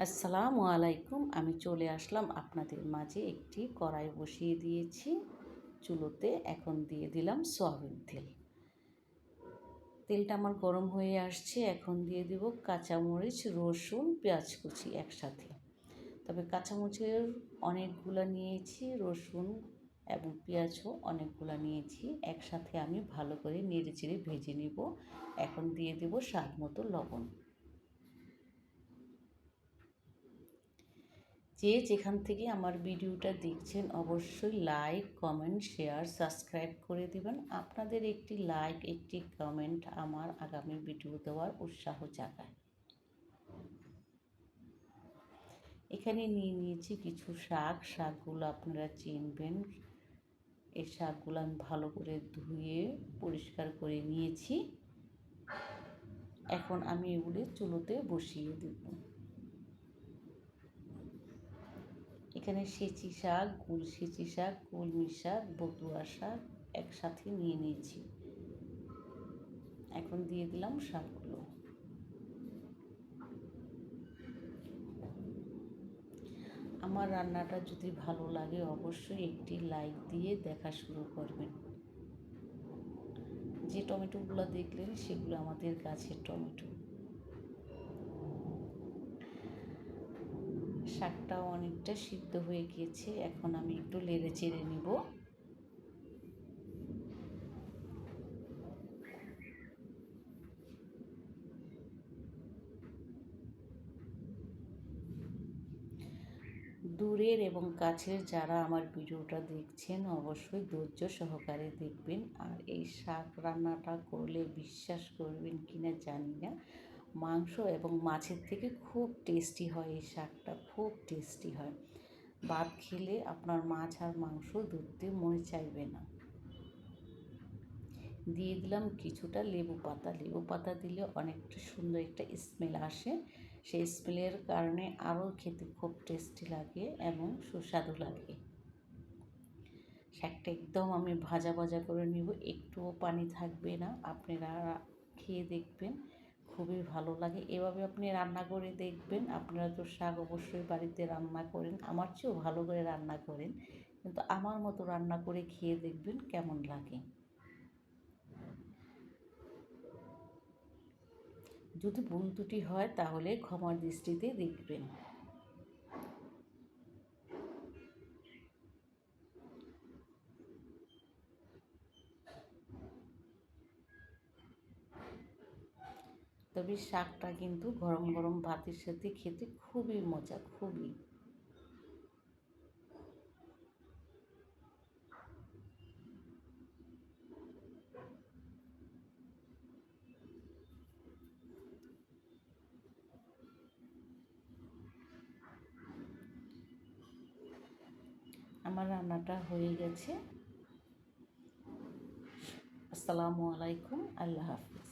আসসালামু আলাইকুম। আমি চলে আসলাম আপনাদের মাঝে। একটি কড়াই বসিয়ে দিয়েছি চুলোতে। এখন দিয়ে দিলাম সয়াবিন তেল। তেলটা আমার গরম হয়ে আসছে। এখন দিয়ে দেব কাঁচামরিচ, রসুন, পেঁয়াজ কুচি একসাথে। তবে কাঁচামরিচের অনেকগুলো নিয়েছি, রসুন এবং পেঁয়াজও অনেকগুলো নিয়েছি। একসাথে আমি ভালো করে নেড়েচেড়ে ভেজে নেব। এখন দিয়ে দেব স্বাদ মতো লবণ। যে যেখান থেকে আমার ভিডিওটা দেখছেন অবশ্যই লাইক, কমেন্ট, শেয়ার, সাবস্ক্রাইব করে দিবেন। আপনাদের একটি লাইক, একটি কমেন্ট আমার আগামী ভিডিও দেওয়ার উৎসাহ জাগায়। এখানে নিয়ে নিয়েছি কিছু শাকগুলো আপনারা চিনবেন। এই শাকগুলো আমি ভালো করে ধুয়ে পরিষ্কার করে নিয়েছি। এখন আমি এগুলি চুলোতে বসিয়ে দেব। এখানে সেচি শাক, সেচি শাক, কলমি শাক, বতুয়া শাক একসাথে নিয়ে নিয়েছি। এখন দিয়ে দিলাম শাকগুলো। আমার রান্নাটা যদি ভালো লাগে অবশ্যই একটি লাইক দিয়ে দেখা শুরু করবেন। যে টমেটোগুলো দেখলেন সেগুলো আমাদের গাছের টমেটো। শাকটাও অনেকটা সিদ্ধ হয়ে গিয়েছে। এখন আমি একটু নেড়ে চেড়ে নেব। দূরের এবং কাছের যারা আমার ভিডিওটা দেখছেন অবশ্যই ধৈর্য সহকারে দেখবেন। আর এই শাক রান্নাটা করলে বিশ্বাস করবেন কিনা জানি না, মাংস এবং মাছের থেকে খুব টেস্টি হয়। এই শাকটা খুব টেস্টি হয়। ভাত খেলে আপনার মাছ আর মাংস ধরতে মনে চাইবে না। দিয়ে দিলাম কিছুটা লেবু পাতা। লেবু পাতা দিলে অনেকটা সুন্দর একটা স্মেল আসে। সেই স্মেলের কারণে আরও খেতে খুব টেস্টি লাগে এবং সুস্বাদু লাগে। শাকটা একদম আমি ভাজা ভাজা করে নেব, একটুও পানি থাকবে না। আপনারা খেয়ে দেখবেন, খুবই ভালো লাগে। এভাবে আপনি রান্না করে দেখবেন। আপনারা তো শাক অবশ্যই বাড়িতে রান্না করেন, আমার চেয়েও ভালো করে রান্না করেন, কিন্তু আমার মতো রান্না করে খেয়ে দেখবেন কেমন লাগে। যদি ভুল ত্রুটি হয় তাহলে ক্ষমার দৃষ্টিতে দেখবেন। তবে শাকটা কিন্তু গরম গরম ভাতের সাথে খেতে খুবই মজা, খুবই। আমার রান্নাটা হয়ে গেছে। আসসালামু আলাইকুম, আল্লাহ হাফিজ।